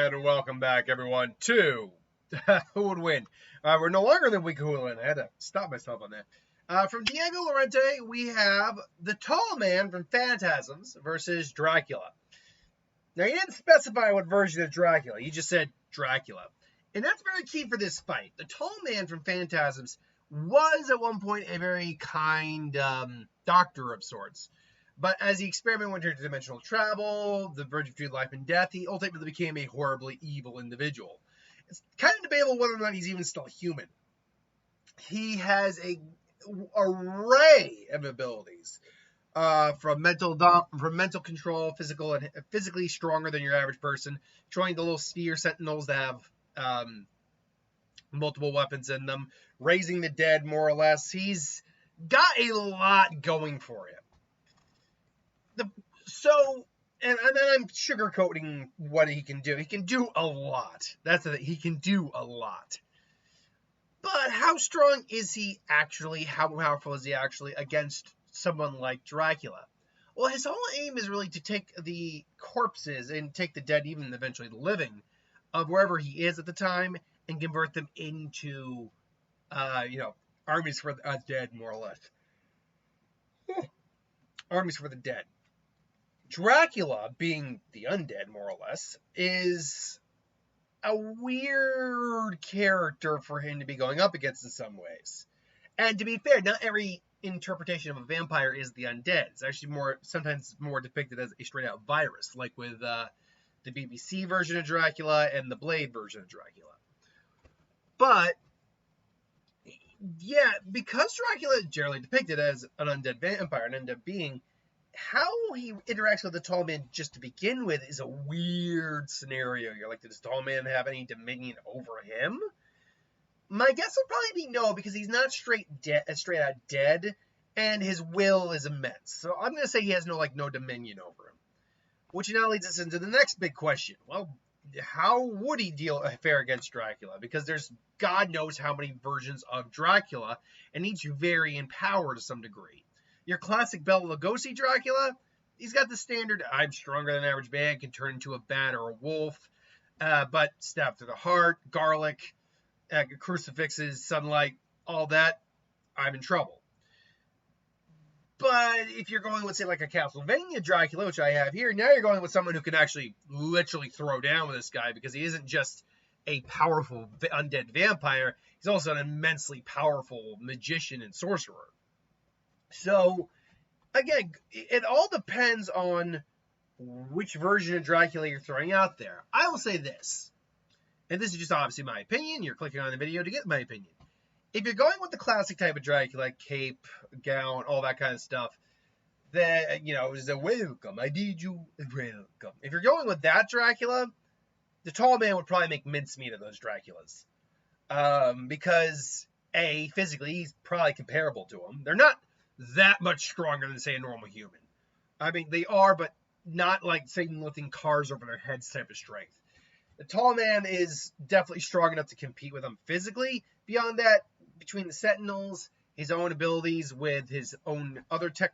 And welcome back, everyone, to Who Would Win? We're no longer in the week Who Would Win. I had to stop myself on that. From Diego Lorente, we have the tall man from Phantasms versus Dracula. Now, he didn't specify what version of Dracula. He just said Dracula. And that's very key for this fight. The tall man from Phantasms was at one point a very kind doctor of sorts. But as he experimented with interdimensional travel, the verge between life and death, he ultimately became a horribly evil individual. It's kind of debatable whether or not he's even still human. He has an array of abilities, from mental control, physical and physically stronger than your average person, controlling the little sphere sentinels that have multiple weapons in them, raising the dead more or less. He's got a lot going for him. And then I'm sugarcoating what he can do. He can do a lot. That's the thing. He can do a lot. But how strong is he actually? How powerful is he actually against someone like Dracula? Well, his whole aim is really to take the corpses and take the dead, even eventually the living, of wherever he is at the time, and convert them into, armies for the dead, more or less. Armies for the dead. Dracula, being the undead, more or less, is a weird character for him to be going up against in some ways. And to be fair, not every interpretation of a vampire is the undead. It's actually sometimes more depicted as a straight-out virus, like with the BBC version of Dracula and the Blade version of Dracula. But, yeah, because Dracula is generally depicted as an undead vampire, an undead being, how he interacts with the tall man just to begin with is a weird scenario. You're like, does the tall man have any dominion over him? My guess would probably be no, because he's not straight out dead, and his will is immense. So I'm going to say he has no dominion over him. Which now leads us into the next big question. Well, how would he fare against Dracula? Because there's God knows how many versions of Dracula, and each vary in power to some degree. Your classic Bela Lugosi Dracula, he's got the standard, I'm stronger than average man, can turn into a bat or a wolf, but stab through the heart, garlic, crucifixes, sunlight, all that, I'm in trouble. But if you're going with, say, like a Castlevania Dracula, which I have here, now you're going with someone who can actually literally throw down with this guy, because he isn't just a powerful undead vampire, he's also an immensely powerful magician and sorcerer. So, again, it all depends on which version of Dracula you're throwing out there. I will say this, and this is just obviously my opinion. You're clicking on the video to get my opinion. If you're going with the classic type of Dracula, cape, gown, all that kind of stuff, that, is a welcome. I need you, welcome. If you're going with that Dracula, the tall man would probably make mincemeat of those Draculas. Because, A, physically, he's probably comparable to him. They're not that much stronger than, say, a normal human. I mean, they are, but not like, say, lifting cars over their heads type of strength. The tall man is definitely strong enough to compete with them physically. Beyond that, between the Sentinels, his own abilities with his own other tech,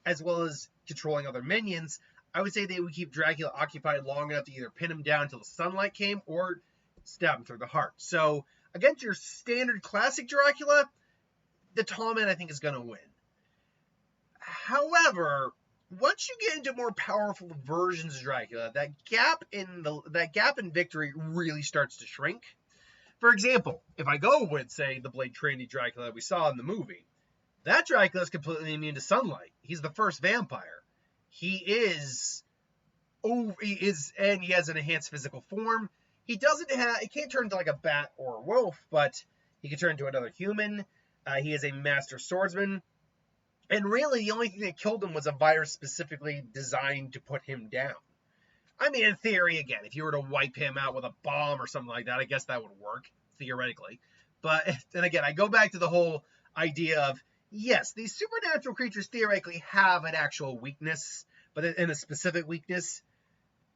as well as controlling other minions, I would say they would keep Dracula occupied long enough to either pin him down until the sunlight came or stab him through the heart. So, against your standard classic Dracula, the tall man, I think, is going to win. However, once you get into more powerful versions of Dracula, that gap in victory really starts to shrink. For example, if I go with, say, the Blade Trinity Dracula we saw in the movie, that Dracula is completely immune to sunlight. He's the first vampire. He has an enhanced physical form. He can't turn into like a bat or a wolf, but he can turn into another human. He is a master swordsman. And really, the only thing that killed him was a virus specifically designed to put him down. I mean, in theory, again, if you were to wipe him out with a bomb or something like that, I guess that would work, theoretically. But then again, I go back to the whole idea of, yes, these supernatural creatures theoretically have an actual weakness, but in a specific weakness.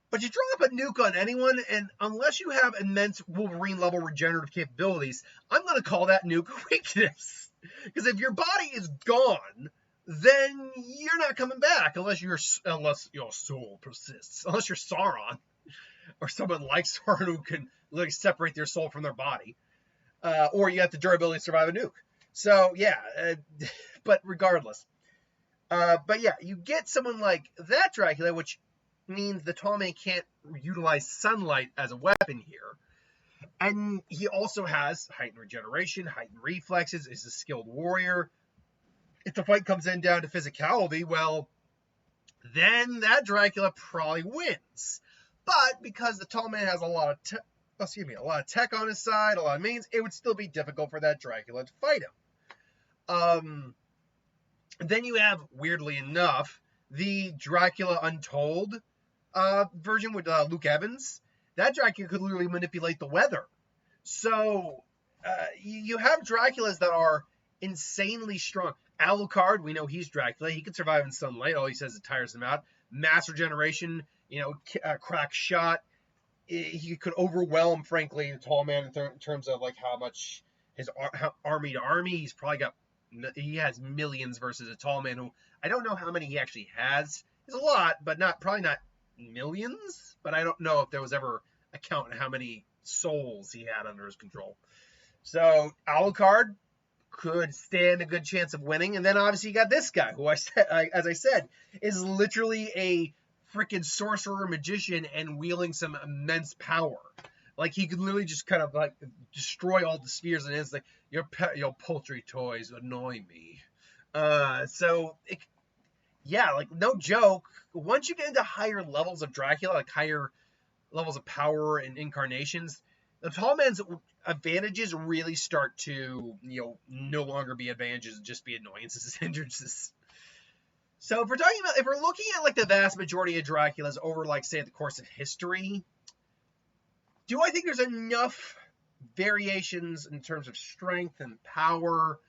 But you drop a nuke on anyone, and unless you have immense Wolverine-level regenerative capabilities, I'm going to call that nuke a weakness. Because if your body is gone, then you're not coming back unless your soul persists. Unless you're Sauron. or someone like Soren who can literally separate their soul from their body, or you have the durability to survive a nuke. So yeah, but regardless, but yeah, you get someone like that Dracula, which means the tall man can't utilize sunlight as a weapon here. And he also has heightened regeneration, heightened reflexes, is a skilled warrior. If the fight comes in down to physicality, well, then that Dracula probably wins. But because the tall man has a lot of tech on his side, a lot of means, it would still be difficult for that Dracula to fight him. Then you have, weirdly enough, the Dracula Untold version with Luke Evans. That Dracula could literally manipulate the weather. So you have Draculas that are insanely strong. Alucard, we know he's Dracula. He can survive in sunlight. All he says it tires him out. Mass regeneration, crack shot. He could overwhelm, frankly, the tall man in terms of like how much his army to army. He has millions versus a tall man who I don't know how many he actually has. It's a lot, but probably not millions. But I don't know if there was ever a count on how many souls he had under his control. So Alucard could stand a good chance of winning, and then obviously you got this guy who as I said, is literally a freaking sorcerer magician and wielding some immense power. Like he could literally just kind of like destroy all the spheres, and it's like your poultry toys annoy me. Like no joke. Once you get into higher levels of Dracula, like higher levels of power and incarnations, the tall man's advantages really start to no longer be advantages, just be annoyances and hindrances. So if we're looking at like the vast majority of Draculas over like say the course of history, do I think there's enough variations in terms of strength and power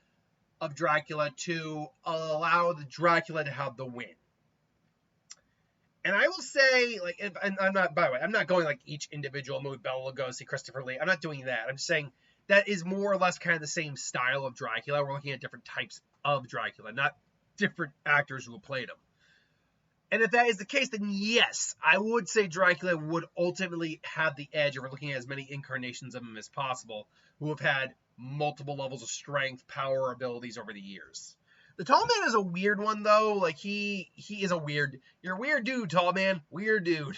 of Dracula to allow the Dracula to have the win? And I will say, I'm not going like each individual movie, Bela Lugosi, Christopher Lee. I'm not doing that. I'm just saying that is more or less kind of the same style of Dracula. We're looking at different types of Dracula, not different actors who have played him. And if that is the case, then yes, I would say Dracula would ultimately have the edge if we're looking at as many incarnations of him as possible, who have had multiple levels of strength, power, abilities over the years. The tall man is a weird one, though. Like, he is you're a weird dude, tall man. Weird dude.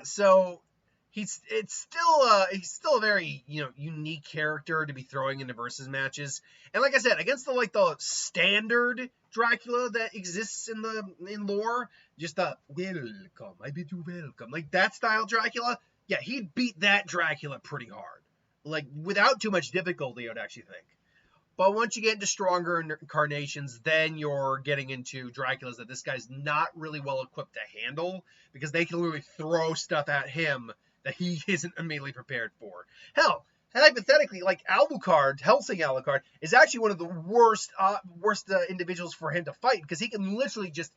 So he's still a very, unique character to be throwing into versus matches. And like I said, against the standard Dracula that exists in lore, just the welcome, I bid you welcome, like that style Dracula, yeah, he'd beat that Dracula pretty hard. Like, without too much difficulty, I would actually think. But once you get into stronger incarnations, then you're getting into Draculas that this guy's not really well equipped to handle, because they can literally throw stuff at him that he isn't immediately prepared for. Hell, hypothetically, like Alucard, Helsing Alucard, is actually one of the worst individuals for him to fight, because he can literally just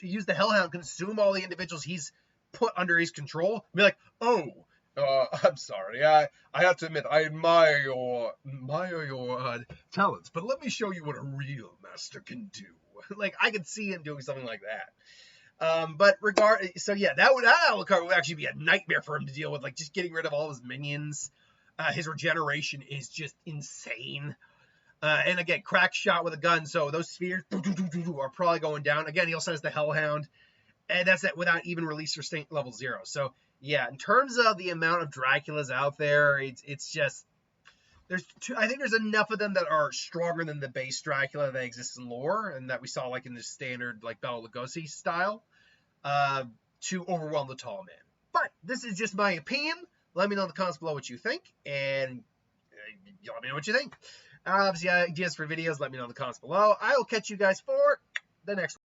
use the Hellhound, consume all the individuals he's put under his control, and be like, oh, I'm sorry. I have to admit, I admire your talents, but let me show you what a real master can do. Like, I could see him doing something like that. That Alucard would actually be a nightmare for him to deal with. Like, just getting rid of all his minions. His regeneration is just insane. And again, crack shot with a gun, so those spheres are probably going down. Again, he also has the Hellhound, and that's it without even release restraint level 0. So yeah, in terms of the amount of Draculas out there, it's just I think there's enough of them that are stronger than the base Dracula that exists in lore and that we saw like in the standard like Bela Lugosi style to overwhelm the tall man. But this is just my opinion. Let me know in the comments below what you think, and let me know what you think. Obviously, ideas for videos, let me know in the comments below. I will catch you guys for the next one.